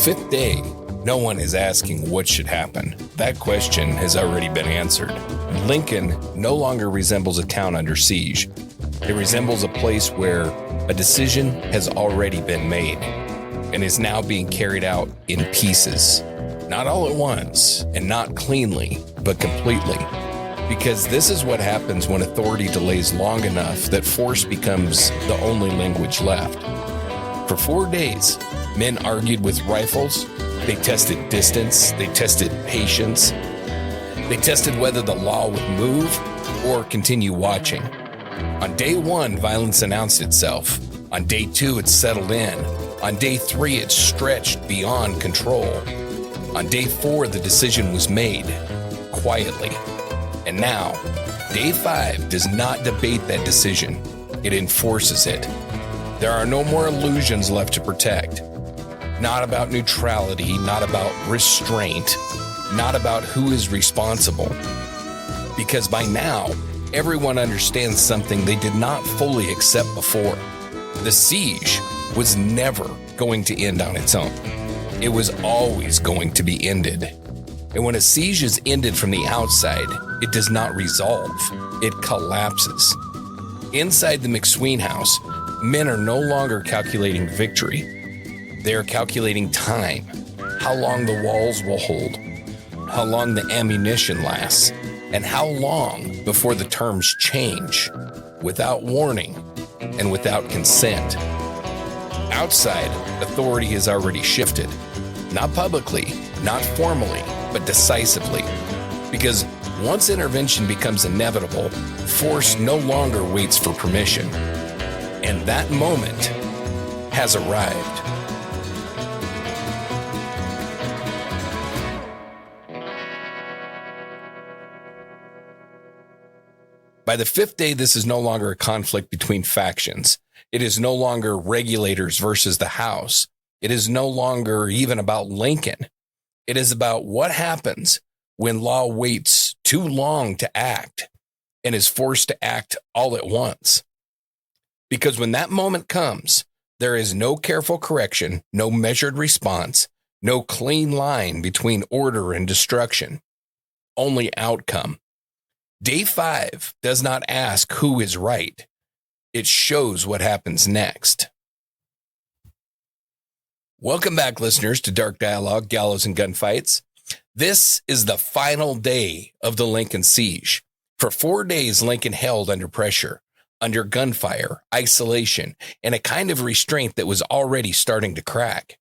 fifth day, no one is asking what should happen. That question has already been answered. Lincoln no longer resembles a town under siege. It resembles a place where a decision has already been made and is now being carried out in pieces. Not all at once and not cleanly, but completely. Because this is what happens when authority delays long enough that force becomes the only language left. For 4 days, men argued with rifles. They tested distance. They tested patience. They tested whether the law would move or continue watching. On day 1, violence announced itself. On day 2, it settled in. On day 3, it stretched beyond control. On day 4, the decision was made, quietly. And now, day 5 does not debate that decision. It enforces it. There are no more illusions left to protect. Not about neutrality, not about restraint, not about who is responsible. Because by now, everyone understands something they did not fully accept before. The siege was never going to end on its own. It was always going to be ended. And when a siege is ended from the outside, it does not resolve. It collapses. Inside the McSween house, men are no longer calculating victory. They are calculating time, how long the walls will hold, how long the ammunition lasts, and how long before the terms change, without warning and without consent. Outside, authority has already shifted. Not publicly, not formally, but decisively. Because once intervention becomes inevitable, force no longer waits for permission. And that moment has arrived. By the 5th day, this is no longer a conflict between factions. It is no longer Regulators versus the House. It is no longer even about Lincoln. It is about what happens when law waits too long to act and is forced to act all at once. Because when that moment comes, there is no careful correction, no measured response, no clean line between order and destruction, only outcome. Day 5 does not ask who is right. It shows what happens next. Welcome back, listeners, to Dark Dialogue, Gallows and Gunfights. This is the final day of the Lincoln siege. For 4 days, Lincoln held under pressure, under gunfire, isolation, and a kind of restraint that was already starting to crack.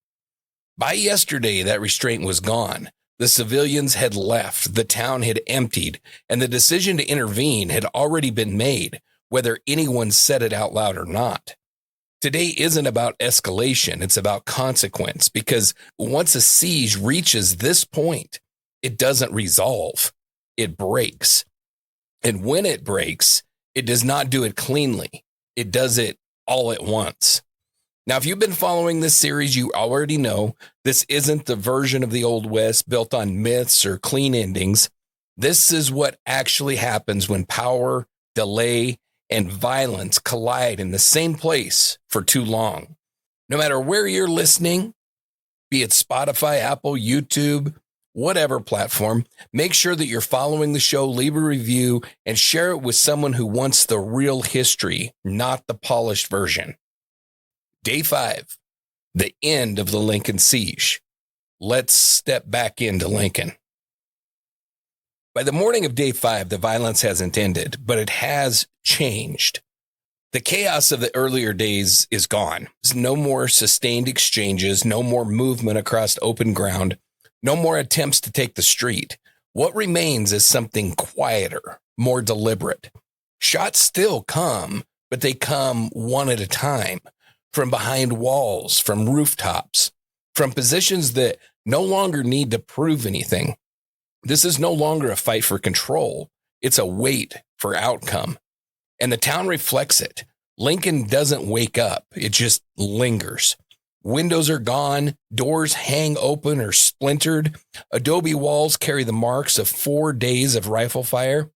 By yesterday, that restraint was gone. The civilians had left, the town had emptied, and the decision to intervene had already been made, whether anyone said it out loud or not. Today isn't about escalation, it's about consequence, because once a siege reaches this point, it doesn't resolve, it breaks. And when it breaks, it does not do it cleanly, it does it all at once. Now, if you've been following this series, you already know this isn't the version of the Old West built on myths or clean endings. This is what actually happens when power, delay, and violence collide in the same place for too long. No matter where you're listening, be it Spotify, Apple, YouTube, whatever platform, make sure that you're following the show, leave a review, and share it with someone who wants the real history, not the polished version. Day 5, the end of the Lincoln siege. Let's step back into Lincoln. By the morning of day 5, the violence hasn't ended, but it has changed. The chaos of the earlier days is gone. There's no more sustained exchanges, no more movement across open ground, no more attempts to take the street. What remains is something quieter, more deliberate. Shots still come, but they come one at a time, from behind walls, from rooftops, from positions that no longer need to prove anything. This is no longer a fight for control. It's a wait for outcome. And the town reflects it. Lincoln doesn't wake up. It just lingers. Windows are gone. Doors hang open or splintered. Adobe walls carry the marks of 4 days of rifle fire.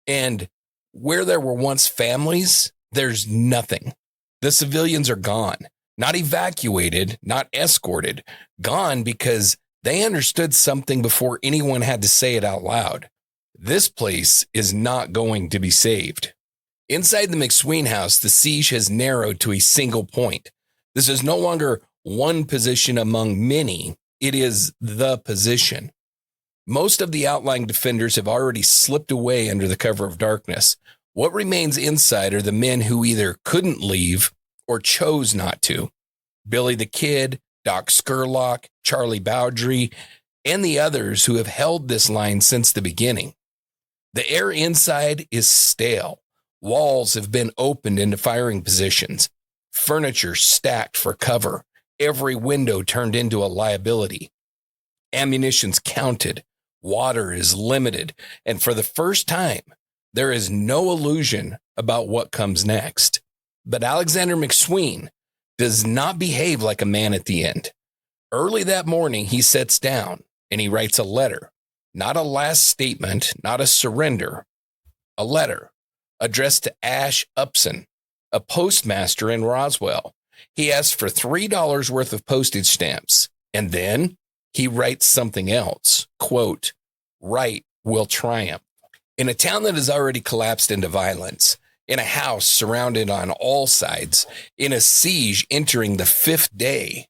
And where there were once families, there's nothing. The civilians are gone. not evacuated, not escorted, gone because they understood something before anyone had to say it out loud. This place is not going to be saved. Inside the McSween house, the siege has narrowed to a single point. This is no longer one position among many. It is the position. Most of the outlying defenders have already slipped away under the cover of darkness. What remains inside are the men who either couldn't leave or chose not to. Billy the Kid, Doc Scurlock, Charlie Bowdry, and the others who have held this line since the beginning. The air inside is stale. Walls have been opened into firing positions. Furniture stacked for cover. Every window turned into a liability. Ammunition's counted. Water is limited. And for the first time, there is no illusion about what comes next. But Alexander McSween does not behave like a man at the end. Early that morning, he sits down and he writes a letter. Not a last statement, not a surrender. A letter addressed to Ash Upson, a postmaster in Roswell. He asks for $3 worth of postage stamps, and then he writes something else. Quote, "Right will triumph." In a town that has already collapsed into violence, in a house surrounded on all sides, in a siege entering the 5th day,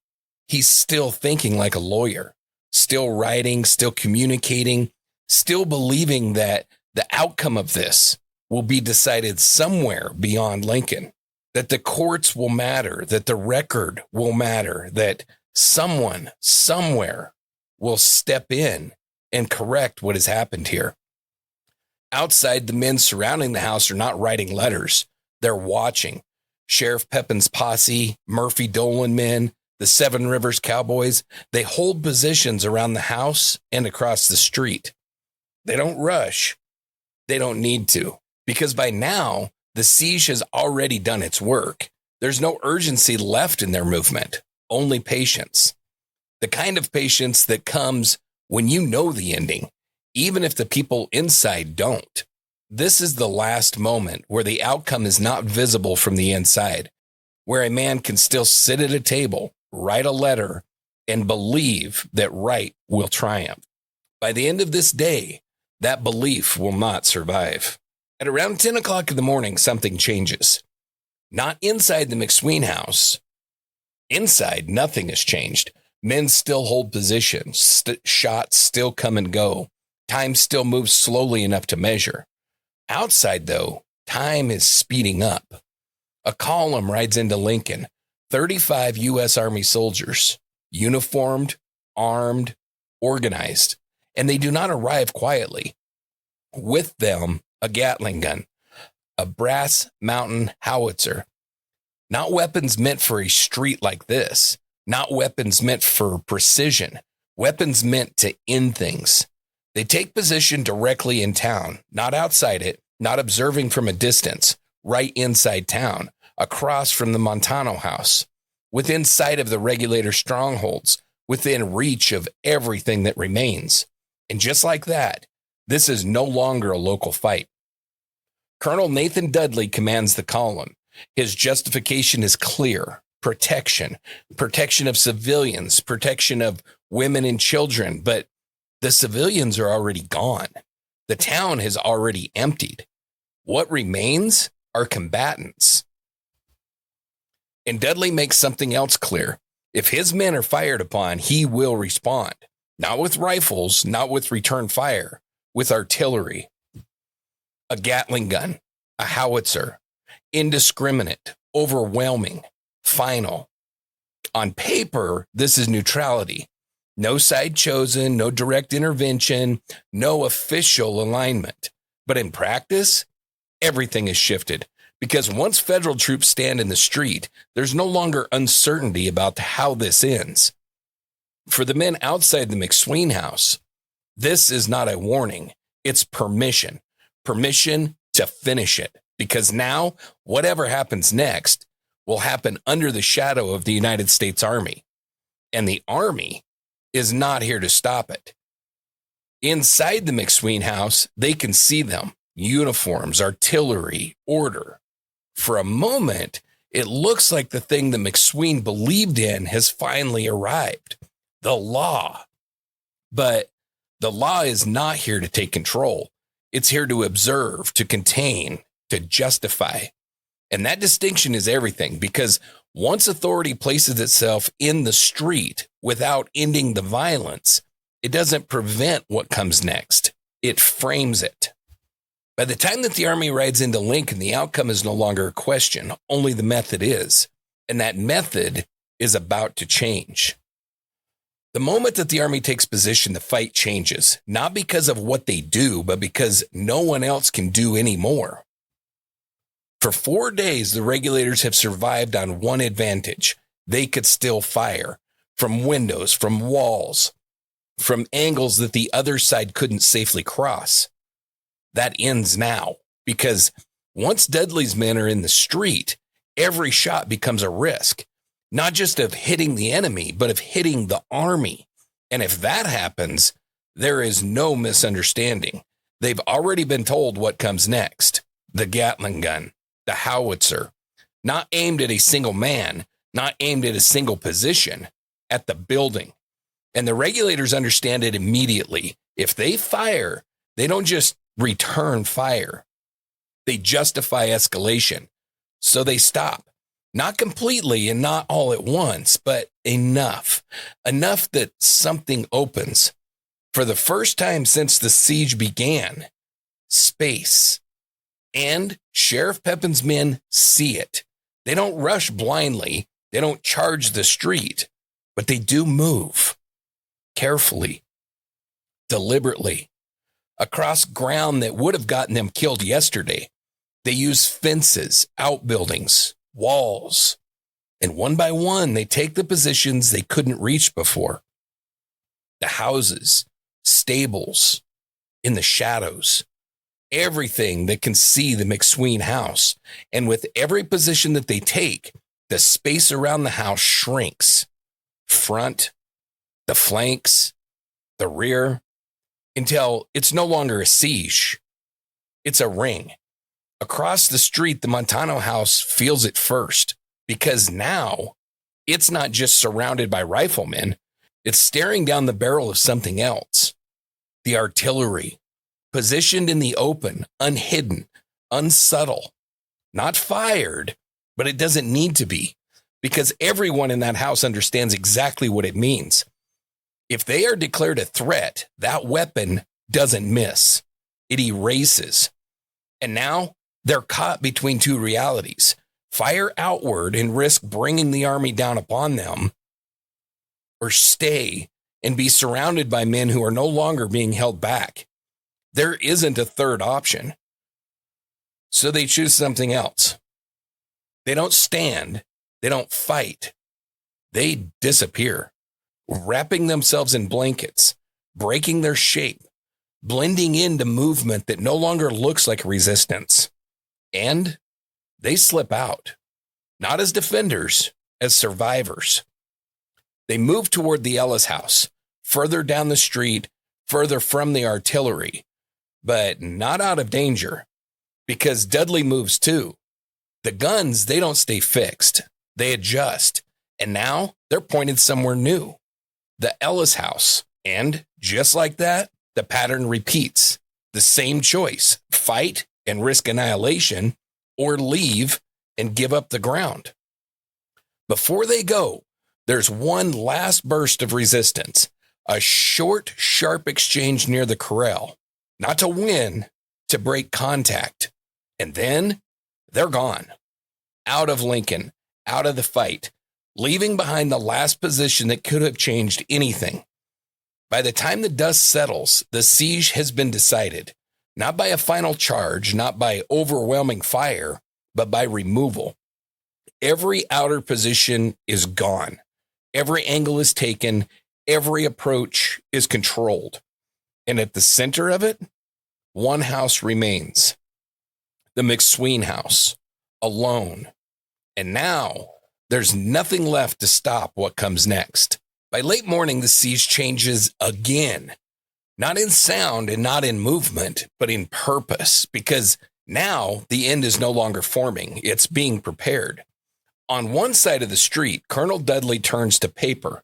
he's still thinking like a lawyer, still writing, still communicating, still believing that the outcome of this will be decided somewhere beyond Lincoln, that the courts will matter, that the record will matter, that someone somewhere will step in and correct what has happened here. Outside, the men surrounding the house are not writing letters. They're watching. Sheriff Pepin's posse, Murphy Dolan men, the Seven Rivers Cowboys, they hold positions around the house and across the street. They don't rush. They don't need to, because by now, the siege has already done its work. There's no urgency left in their movement, only patience. The kind of patience that comes when you know the ending, even if the people inside don't. This is the last moment where the outcome is not visible from the inside, where a man can still sit at a table, write a letter, and believe that right will triumph. By the end of this day, that belief will not survive. At around 10 o'clock in the morning, something changes. Not inside the McSween house. Inside, nothing has changed. Men still hold positions. Shots still come and go. Time still moves slowly enough to measure. Outside, though, time is speeding up. A column rides into Lincoln. 35 U.S. Army soldiers, uniformed, armed, organized, and they do not arrive quietly. With them, a Gatling gun, a brass mountain howitzer. Not weapons meant for a street like this. Not weapons meant for precision. Weapons meant to end things. They take position directly in town, not outside it, not observing from a distance, right inside town, across from the Montano house, within sight of the Regulator strongholds, within reach of everything that remains. And just like that, this is no longer a local fight. Colonel Nathan Dudley commands the column. His justification is clear. Protection of civilians, protection of women and children. But the civilians are already gone. The town has already emptied. What remains are combatants. And Dudley makes something else clear. If his men are fired upon, he will respond. Not with rifles, not with return fire, with artillery. A Gatling gun, a howitzer, indiscriminate, overwhelming, final. On paper, this is neutrality. No side chosen, no direct intervention, no official alignment. But in practice, everything is shifted. Because once federal troops stand in the street, there's no longer uncertainty about how this ends. For the men outside the McSween house, this is not a warning. It's permission. Permission to finish it. Because now, whatever happens next will happen under the shadow of the United States Army. And the Army is not here to stop it. Inside the McSween house, they can see them. Uniforms, artillery, order. For a moment, It looks like the thing that McSween believed in has finally arrived, the law. But the law is not here to take control. It's here to observe, to contain, to justify. And that distinction is everything, because once authority places itself in the street without ending the violence, it doesn't prevent what comes next. It frames it. By the time that the army rides into Lincoln, the outcome is no longer a question. Only the method is. And that method is about to change. The moment that the army takes position, the fight changes, not because of what they do, but because no one else can do any more. For 4 days, the Regulators have survived on one advantage. They could still fire from windows, from walls, from angles that the other side couldn't safely cross. That ends now, because once Dudley's men are in the street, every shot becomes a risk, not just of hitting the enemy, but of hitting the army. And if that happens, there is no misunderstanding. They've already been told what comes next. The Gatling gun, the howitzer, not aimed at a single man, not aimed at a single position, at the building. And the Regulators understand it immediately. If they fire, they don't just return fire. They justify escalation. So they stop. Not completely and not all at once, but enough. Enough that something opens. For the first time since the siege began, space. And Sheriff Pepin's men see it. They don't rush blindly. They don't charge the street, but they do move carefully, deliberately, across ground that would have gotten them killed yesterday. They use fences, outbuildings, walls, and one by one, they take the positions they couldn't reach before. The houses, stables, in the shadows, everything that can see the McSween house. And with every position that they take, the space around the house shrinks. Front, the flanks, the rear, until it's no longer a siege. It's a ring. Across the street, the Montano house feels it first, because now it's not just surrounded by riflemen. It's staring down the barrel of something else. The artillery, positioned in the open, unhidden, unsubtle, not fired, but it doesn't need to be, because everyone in that house understands exactly what it means. If they are declared a threat, that weapon doesn't miss. It erases. And now they're caught between two realities. Fire outward and risk bringing the army down upon them, or stay and be surrounded by men who are no longer being held back. There isn't a third option. So they choose something else. They don't stand. They don't fight. They disappear, wrapping themselves in blankets, breaking their shape, blending into movement that no longer looks like resistance. And they slip out, not as defenders, as survivors. They move toward the Ellis house, further down the street, further from the artillery, but not out of danger, because Dudley moves too. The guns, they don't stay fixed. They adjust, and now they're pointed somewhere new, the Ellis house. And just like that, the pattern repeats. The same choice: fight and risk annihilation, or leave and give up the ground. Before they go, there's one last burst of resistance, a short, sharp exchange near the corral, not to win, to break contact. And then they're gone, out of Lincoln, out of the fight, leaving behind the last position that could have changed anything. By the time the dust settles, the siege has been decided, not by a final charge, not by overwhelming fire, but by removal. Every outer position is gone. Every angle is taken. Every approach is controlled. And at the center of it, one house remains, the McSween house, alone. And now there's nothing left to stop what comes next. By late morning, the siege changes again, not in sound and not in movement, but in purpose, because now the end is no longer forming. It's being prepared. On one side of the street, Colonel Dudley turns to paper.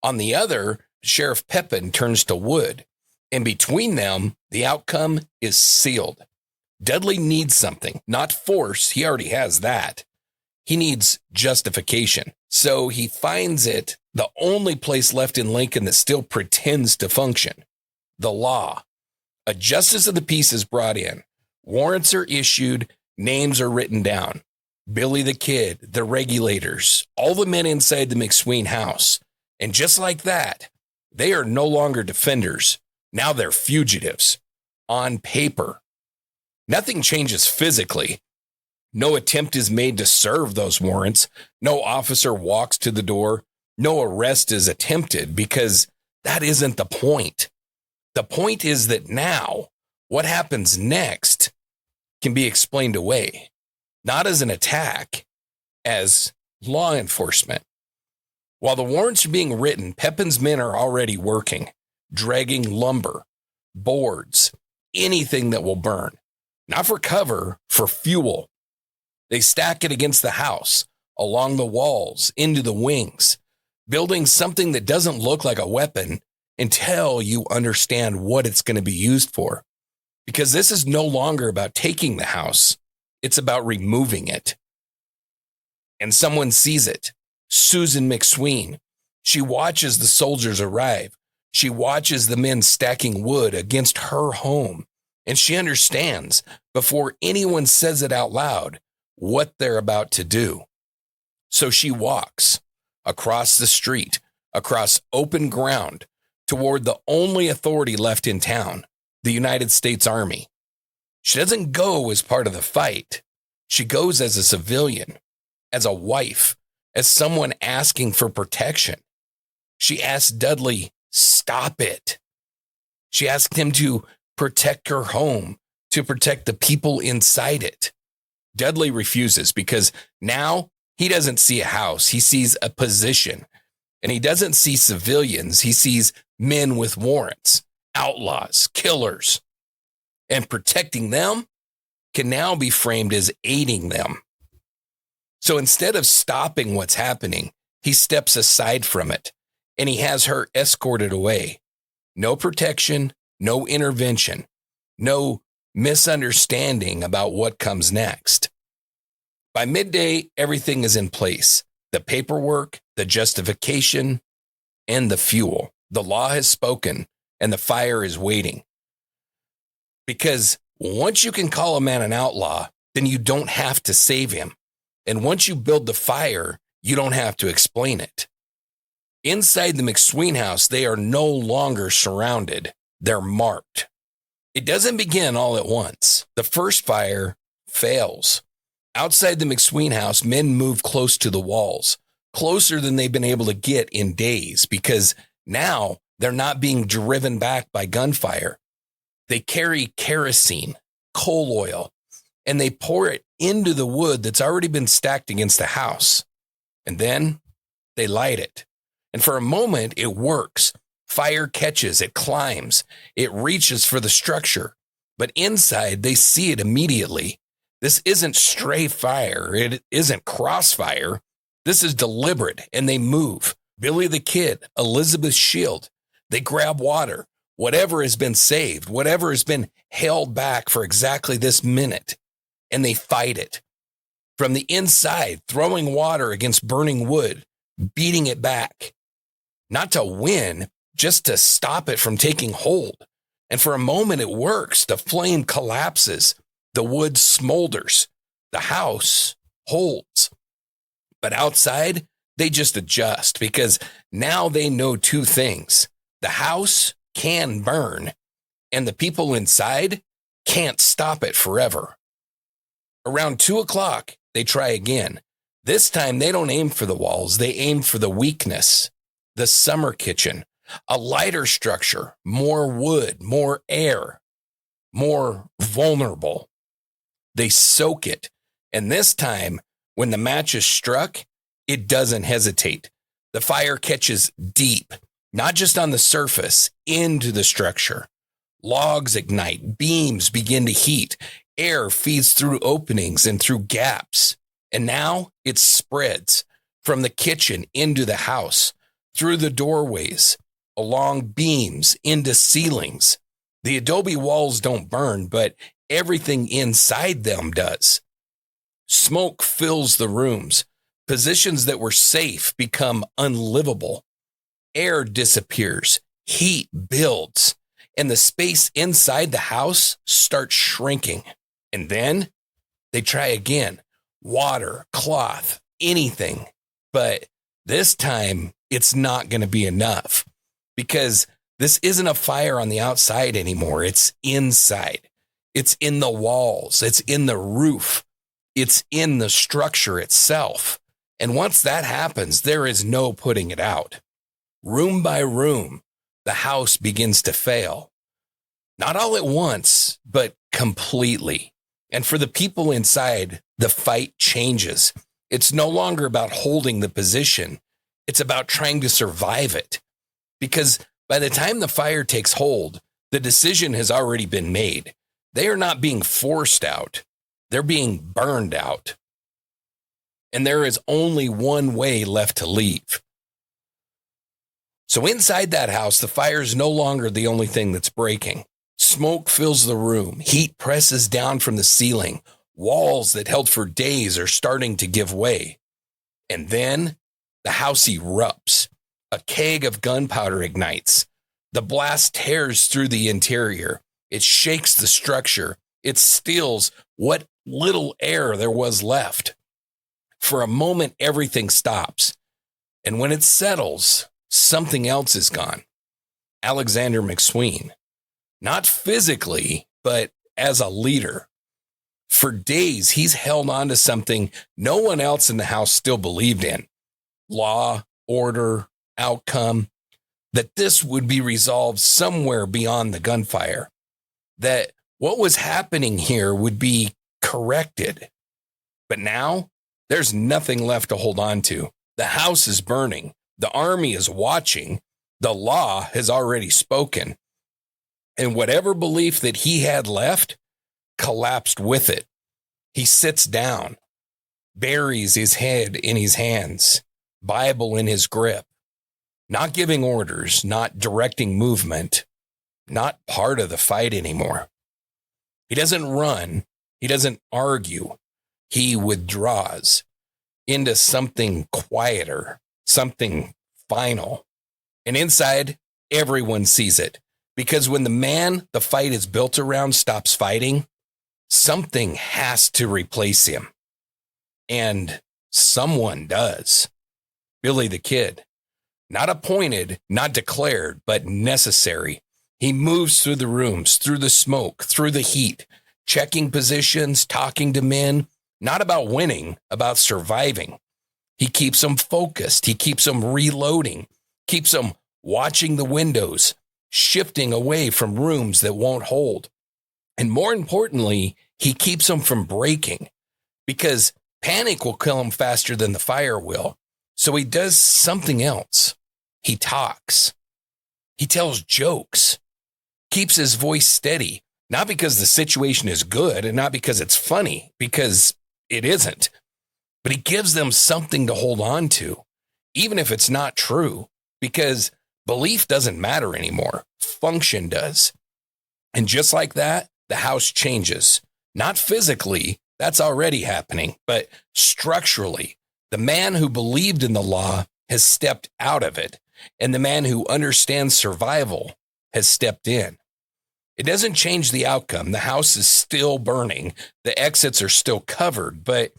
On the other, Sheriff Pepin turns to wood. And between them, the outcome is sealed. Dudley needs something, not force. He already has that. He needs justification. So he finds it the only place left in Lincoln that still pretends to function. The law. A justice of the peace is brought in. Warrants are issued. Names are written down. Billy the Kid, the Regulators, all the men inside the McSween house. And just like that, they are no longer defenders. Now they're fugitives. On paper. Nothing changes physically. No attempt is made to serve those warrants. No officer walks to the door. No arrest is attempted because that isn't the point. The point is that now what happens next can be explained away, not as an attack, as law enforcement. While the warrants are being written, Pepin's men are already working, dragging lumber, boards, anything that will burn. Not for cover, for fuel. They stack it against the house, along the walls, into the wings, building something that doesn't look like a weapon until you understand what it's going to be used for. Because this is no longer about taking the house. It's about removing it. And someone sees it. Susan McSween. She watches the soldiers arrive. She watches the men stacking wood against her home. And she understands, before anyone says it out loud, what they're about to do. So she walks across the street, across open ground, toward the only authority left in town, the United States Army. She doesn't go as part of the fight. She goes as a civilian, as a wife, as someone asking for protection. She asked Dudley, stop it. She asked him to protect her home, to protect the people inside it. Dudley refuses because now he doesn't see a house. He sees a position. And he doesn't see civilians. He sees men with warrants, outlaws, killers. And protecting them can now be framed as aiding them. So instead of stopping what's happening, he steps aside from it and he has her escorted away. No protection, no intervention, no misunderstanding about what comes next. By midday, everything is in place. The paperwork, the justification, and the fuel. The law has spoken and the fire is waiting. Because once you can call a man an outlaw, then you don't have to save him. And once you build the fire, you don't have to explain it. Inside the McSween house, they are no longer surrounded. They're marked. It doesn't begin all at once. The first fire fails. Outside the McSween house, men move close to the walls, closer than they've been able to get in days, because now they're not being driven back by gunfire. They carry kerosene, coal oil, and they pour it into the wood that's already been stacked against the house. And then they light it. And for a moment, it works. Fire catches, it climbs, it reaches for the structure. But inside, they see it immediately. This isn't stray fire. It isn't crossfire. This is deliberate, and they move. Billy the Kid, Elizabeth's shield. They grab water, whatever has been saved, whatever has been held back for exactly this minute, and they fight it. From the inside, throwing water against burning wood, beating it back. Not to win, just to stop it from taking hold. And for a moment, it works. The flame collapses. The wood smolders. The house holds. But outside, they just adjust because now they know two things. The house can burn, and the people inside can't stop it forever. Around 2:00, they try again. This time, they don't aim for the walls. They aim for the weakness, the summer kitchen, a lighter structure, more wood, more air, more vulnerable. They soak it. And this time, when the match is struck, it doesn't hesitate. The fire catches deep, not just on the surface, into the structure. Logs ignite, beams begin to heat, air feeds through openings and through gaps. And now it spreads from the kitchen into the house, through the doorways, along beams, into ceilings. The adobe walls don't burn, but everything inside them does. Smoke fills the rooms. Positions that were safe become unlivable. Air disappears. Heat builds. And the space inside the house starts shrinking. And then they try again. Water, cloth, anything. But this time, it's not going to be enough, because this isn't a fire on the outside anymore. It's inside. It's in the walls. It's in the roof. It's in the structure itself. And once that happens, there is no putting it out. Room by room, the house begins to fail. Not all at once, but completely. And for the people inside, the fight changes. It's no longer about holding the position. It's about trying to survive it. Because by the time the fire takes hold, the decision has already been made. They are not being forced out. They're being burned out. And there is only one way left to leave. So inside that house, the fire is no longer the only thing that's breaking. Smoke fills the room. Heat presses down from the ceiling. Walls that held for days are starting to give way. And then the house erupts. A keg of gunpowder ignites. The blast tears through the interior. It shakes the structure. It steals what little air there was left. For a moment, everything stops. And when it settles, something else is gone. Alexander McSween. Not physically, but as a leader. For days, he's held on to something no one else in the house still believed in. Law, order, outcome. That this would be resolved somewhere beyond the gunfire. That what was happening here would be corrected. But now, there's nothing left to hold on to. The house is burning. The army is watching. The law has already spoken. And whatever belief that he had left collapsed with it. He sits down, buries his head in his hands, Bible in his grip, not giving orders, not directing movement, not part of the fight anymore. He doesn't run. He doesn't argue. He withdraws into something quieter, something final. And inside, everyone sees it. Because when the man the fight is built around stops fighting, something has to replace him. And someone does. Billy the Kid. Not appointed, not declared, but necessary. He moves through the rooms, through the smoke, through the heat, checking positions, talking to men. Not about winning, about surviving. He keeps them focused. He keeps them reloading. Keeps them watching the windows, shifting away from rooms that won't hold. And more importantly, he keeps them from breaking, because panic will kill him faster than the fire will. So he does something else. He talks. He tells jokes, keeps his voice steady, not because the situation is good and not because it's funny, because it isn't. But he gives them something to hold on to, even if it's not true, because belief doesn't matter anymore. Function does. And just like that, the house changes. Not physically, that's already happening, but structurally. The man who believed in the law has stepped out of it, and the man who understands survival has stepped in. It doesn't change the outcome. The house is still burning. The exits are still covered, but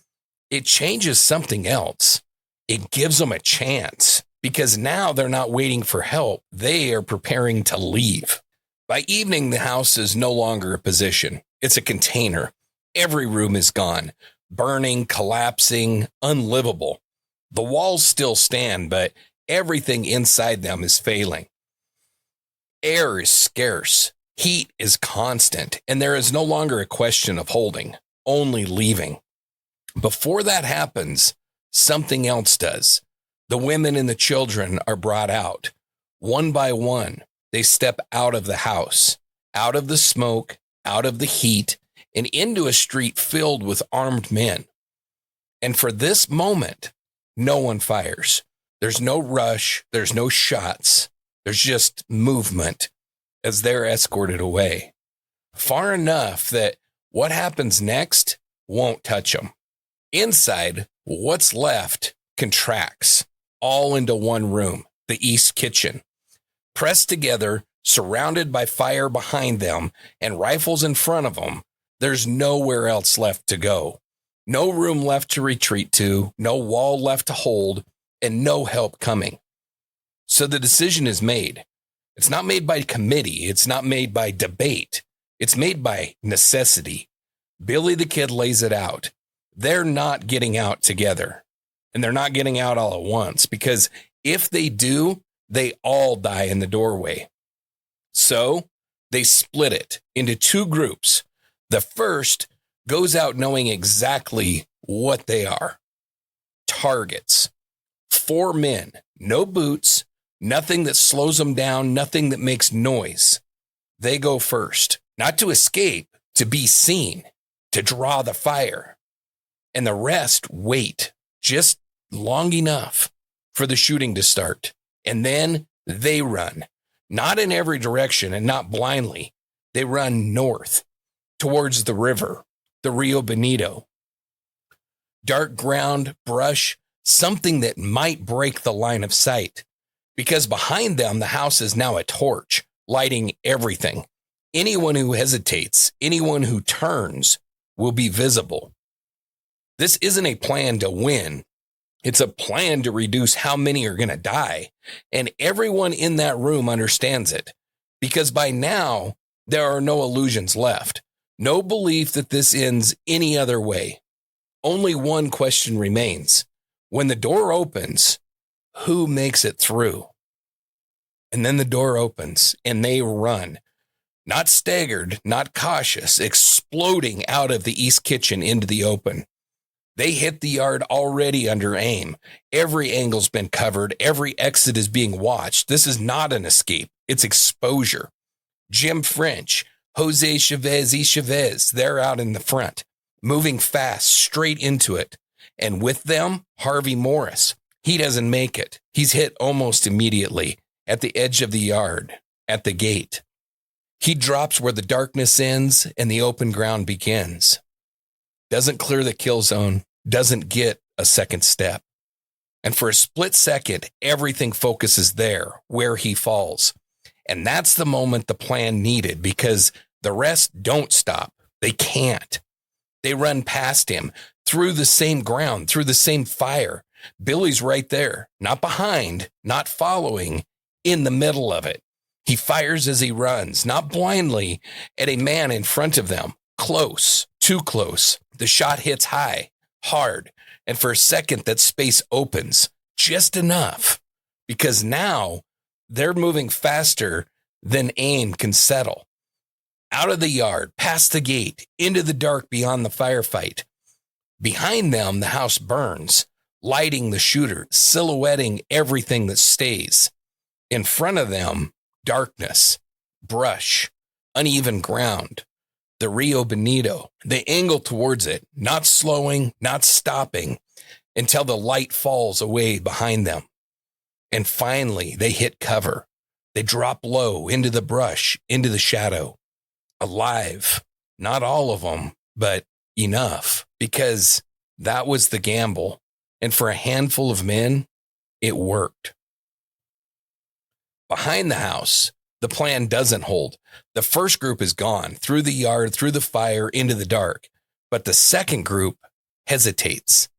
it changes something else. It gives them a chance, because now they're not waiting for help. They are preparing to leave. By evening, the house is no longer a position. It's a container. Every room is gone, burning, collapsing, unlivable. The walls still stand, but everything inside them is failing. Air is scarce. Heat is constant, and there is no longer a question of holding, only leaving. Before that happens, something else does. The women and the children are brought out. One by one, they step out of the house, out of the smoke, out of the heat, and into a street filled with armed men. And for this moment, no one fires. There's no rush. There's no shots. There's just movement as they're escorted away. Far enough that what happens next won't touch them. Inside, what's left contracts all into one room, the East Kitchen. Pressed together, surrounded by fire behind them and rifles in front of them, there's nowhere else left to go. No room left to retreat to, no wall left to hold, and no help coming. So the decision is made. It's not made by committee. It's not made by debate. It's made by necessity. Billy the Kid lays it out. They're not getting out together. And they're not getting out all at once, because if they do, they all die in the doorway. So they split it into two groups. The first goes out knowing exactly what they are. Targets. 4 men, no boots, nothing that slows them down, nothing that makes noise. They go first, not to escape, to be seen, to draw the fire. And the rest wait just long enough for the shooting to start. And then they run, not in every direction and not blindly. They run north towards the river, the Rio Bonito. Dark ground, brush, something that might break the line of sight, because behind them, the house is now a torch, lighting everything. Anyone who hesitates, anyone who turns, will be visible. This isn't a plan to win. It's a plan to reduce how many are going to die. And everyone in that room understands it, because by now, there are no illusions left. No belief that this ends any other way. Only one question remains. When the door opens, who makes it through? And then the door opens and they run. Not staggered, not cautious, exploding out of the East Kitchen into the open. They hit the yard already under aim. Every angle's been covered. Every exit is being watched. This is not an escape. It's exposure. Jim French, Jose Chavez, they're out in the front, moving fast, straight into it. And with them, Harvey Morris. He doesn't make it. He's hit almost immediately at the edge of the yard, at the gate. He drops where the darkness ends and the open ground begins. Doesn't clear the kill zone, doesn't get a second step. And for a split second, everything focuses there, where he falls. And that's the moment the plan needed, because the rest don't stop. They can't. They run past him, through the same ground, through the same fire. Billy's right there, not behind, not following, in the middle of it. He fires as he runs, not blindly, at a man in front of them. Close, too close. The shot hits high, hard, and for a second that space opens, just enough, because now they're moving faster than aim can settle. Out of the yard, past the gate, into the dark beyond the firefight. Behind them, the house burns, lighting the shooter, silhouetting everything that stays. In front of them, darkness, brush, uneven ground, the Rio Bonito. They angle towards it, not slowing, not stopping, until the light falls away behind them. And finally, they hit cover. They drop low into the brush, into the shadow. Alive. Not all of them, but enough, because that was the gamble. And for a handful of men, it worked. Behind the house, the plan doesn't hold. The first group is gone, through the yard, through the fire, into the dark. But the second group hesitates.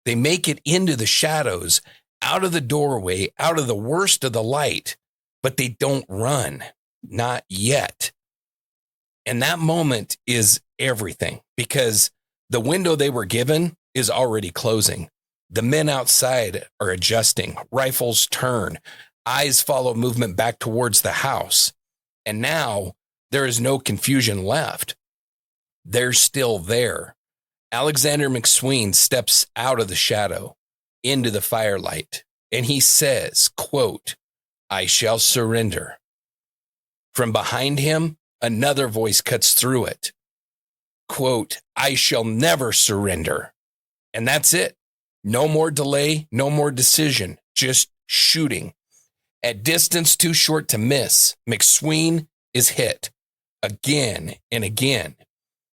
They make it into the shadows, out of the doorway, out of the worst of the light, but they don't run. Not yet. And that moment is everything, because the window they were given is already closing. The men outside are adjusting. Rifles turn. Eyes follow movement back towards the house. And now there is no confusion left. They're still there. Alexander McSween steps out of the shadow into the firelight, and he says, quote, "I shall surrender." From behind him, another voice cuts through it. Quote, "I shall never surrender." And that's it. No more delay, no more decision, just shooting. At distance too short to miss, McSween is hit again and again.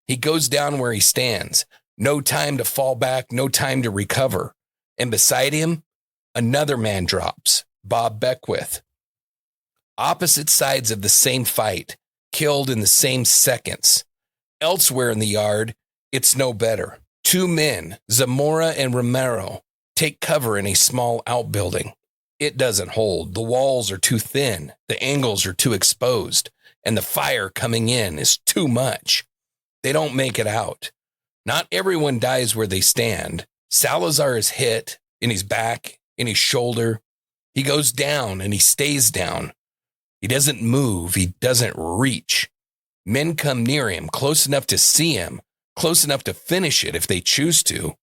He goes down where he stands. No time to fall back, no time to recover. And beside him, another man drops, Bob Beckwith. Opposite sides of the same fight, killed in the same seconds. Elsewhere in the yard, it's no better. Two men, Zamora and Romero, take cover in a small outbuilding. It doesn't hold. The walls are too thin. The angles are too exposed. And the fire coming in is too much. They don't make it out. Not everyone dies where they stand. Salazar is hit in his back, in his shoulder. He goes down and he stays down. He doesn't move. He doesn't reach. Men come near him, close enough to see him, close enough to finish it if they choose to,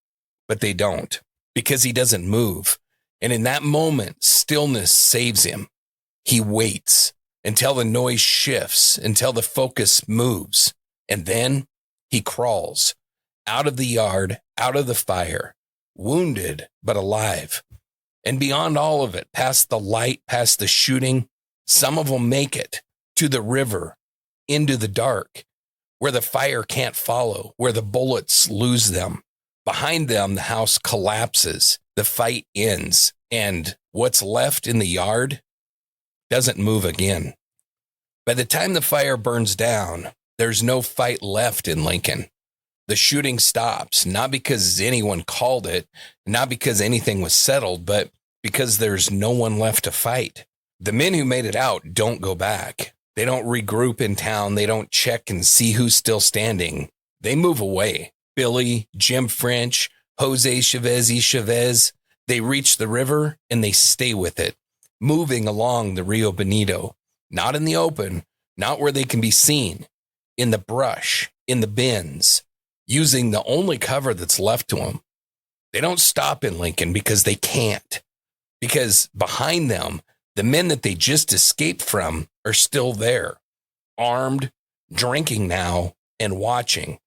but they don't because he doesn't move. And in that moment, stillness saves him. He waits until the noise shifts, until the focus moves. And then he crawls out of the yard, out of the fire, wounded but alive. And beyond all of it, past the light, past the shooting, some of them make it to the river, into the dark, where the fire can't follow, where the bullets lose them. Behind them, the house collapses, the fight ends, and what's left in the yard doesn't move again. By the time the fire burns down, there's no fight left in Lincoln. The shooting stops, not because anyone called it, not because anything was settled, but because there's no one left to fight. The men who made it out don't go back. They don't regroup in town. They don't check and see who's still standing. They move away. Billy, Jim French, Jose Chavez, they reach the river and they stay with it, moving along the Rio Bonito, not in the open, not where they can be seen, in the brush, in the bins, using the only cover that's left to them. They don't stop in Lincoln because they can't, because behind them, the men that they just escaped from are still there, armed, drinking now, and watching.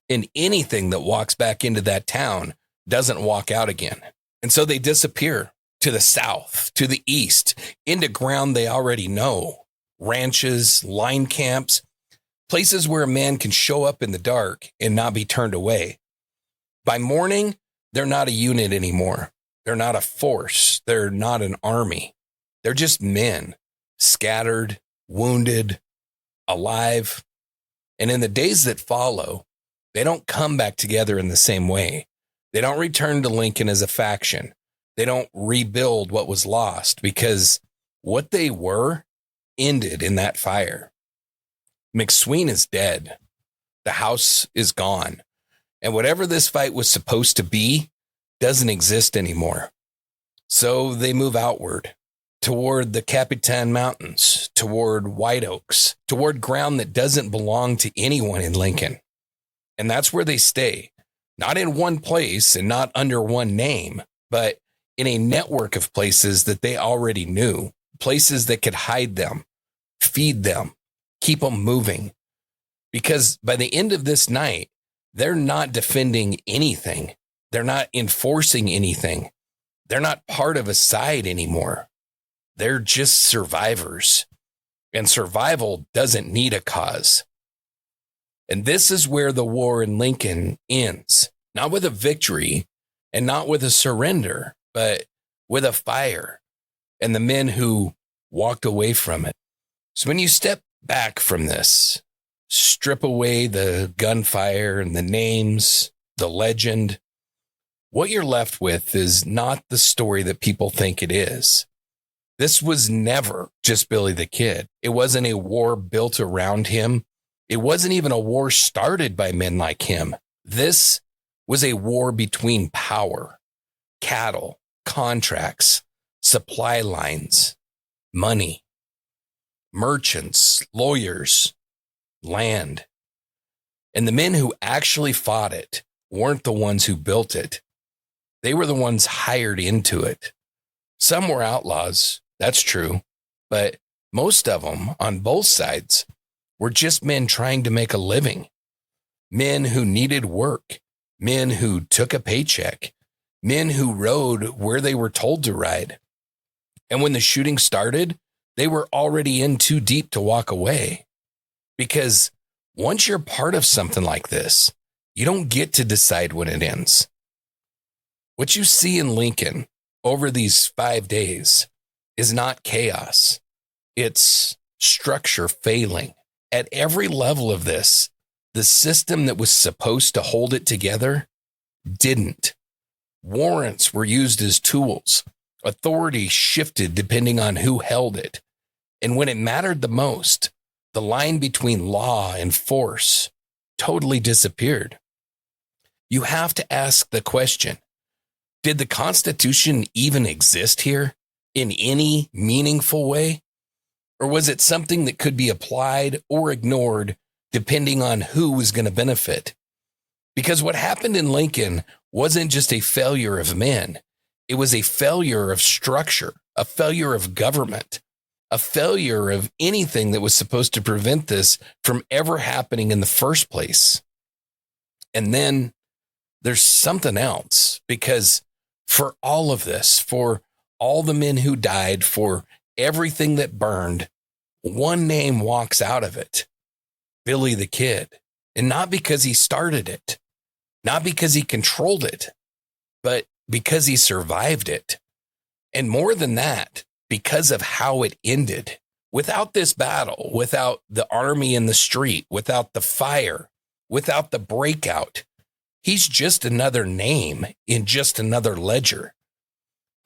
And anything that walks back into that town doesn't walk out again. And so they disappear to the south, to the east, into ground they already know, ranches, line camps, places where a man can show up in the dark and not be turned away. By morning, they're not a unit anymore. They're not a force. They're not an army. They're just men, scattered, wounded, alive. And in the days that follow, they don't come back together in the same way. They don't return to Lincoln as a faction. They don't rebuild what was lost because what they were ended in that fire. McSween is dead. The house is gone. And whatever this fight was supposed to be doesn't exist anymore. So they move outward toward the Capitan Mountains, toward White Oaks, toward ground that doesn't belong to anyone in Lincoln. And that's where they stay, not in one place and not under one name, but in a network of places that they already knew, places that could hide them, feed them, keep them moving. Because by the end of this night, they're not defending anything. They're not enforcing anything. They're not part of a side anymore. They're just survivors. And survival doesn't need a cause. And this is where the war in Lincoln ends. Not with a victory and not with a surrender, but with a fire and the men who walked away from it. So when you step back from this, strip away the gunfire and the names, the legend, what you're left with is not the story that people think it is. This was never just Billy the Kid. It wasn't a war built around him. It wasn't even a war started by men like him. This was a war between power, cattle, contracts, supply lines, money, merchants, lawyers, land. And the men who actually fought it weren't the ones who built it. They were the ones hired into it. Some were outlaws, that's true, but most of them on both sides were just men trying to make a living, men who needed work, men who took a paycheck, men who rode where they were told to ride. And when the shooting started, they were already in too deep to walk away. Because once you're part of something like this, you don't get to decide when it ends. What you see in Lincoln over these 5 days is not chaos. It's structure failing. At every level of this, the system that was supposed to hold it together didn't. Warrants were used as tools. Authority shifted depending on who held it. And when it mattered the most, the line between law and force totally disappeared. You have to ask the question, did the Constitution even exist here in any meaningful way? Or was it something that could be applied or ignored depending on who was going to benefit? Because what happened in Lincoln wasn't just a failure of men. It was a failure of structure, a failure of government, a failure of anything that was supposed to prevent this from ever happening in the first place. And then there's something else, because for all of this, for all the men who died, for everything that burned, one name walks out of it: Billy the Kid. And not because he started it, not because he controlled it, but because he survived it. And more than that, because of how it ended. Without this battle, without the army in the street, without the fire, without the breakout, he's just another name in just another ledger.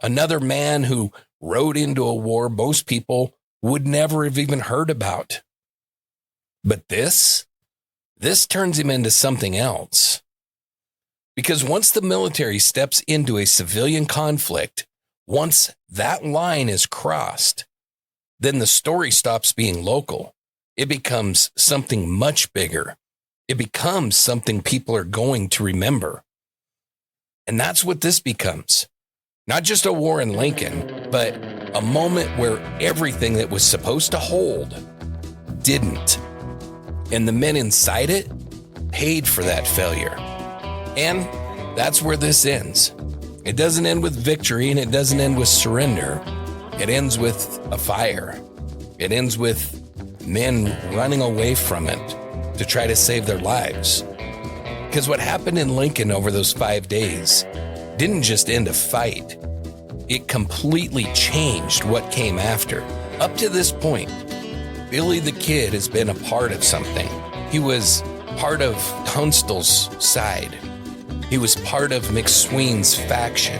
Another man who rode into a war most people would never have even heard about. But this turns him into something else. Because once the military steps into a civilian conflict, once that line is crossed, then the story stops being local. It becomes something much bigger. It becomes something people are going to remember. And that's what this becomes. Not just a war in Lincoln, but a moment where everything that was supposed to hold didn't. And the men inside it paid for that failure. And that's where this ends. It doesn't end with victory, and it doesn't end with surrender. It ends with a fire. It ends with men running away from it to try to save their lives. Because what happened in Lincoln over those 5 days didn't just end a fight. It completely changed what came after. Up to this point, Billy the Kid has been a part of something. He was part of Tunstall's side. He was part of McSween's faction.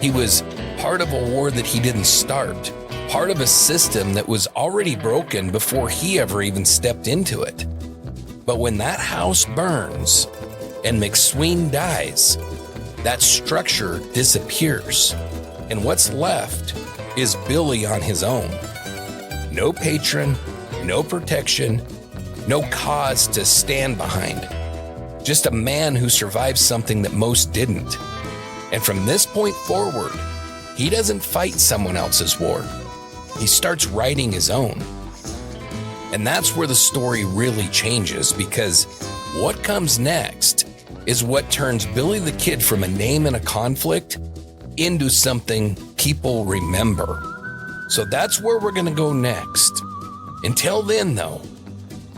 He was part of a war that he didn't start, part of a system that was already broken before he ever even stepped into it. But when that house burns and McSween dies, that structure disappears. And what's left is Billy on his own. No patron, no protection, no cause to stand behind. Just a man who survived something that most didn't. And from this point forward, he doesn't fight someone else's war. He starts writing his own. And that's where the story really changes, because what comes next is what turns Billy the Kid from a name in a conflict into something people remember. So that's where we're going to go next. Until then, though,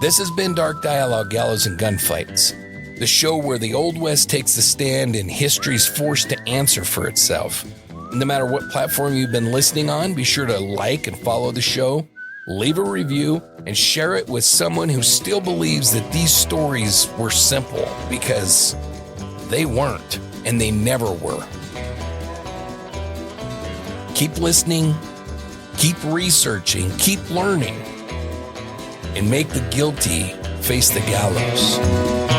this has been Dark Dialogue, Gallows and Gunfights, the show where the Old West takes a stand and history's forced to answer for itself. No matter what platform you've been listening on, be sure to like and follow the show, leave a review, and share it with someone who still believes that these stories were simple, because they weren't, and they never were. Keep listening, keep researching, keep learning, and make the guilty face the gallows.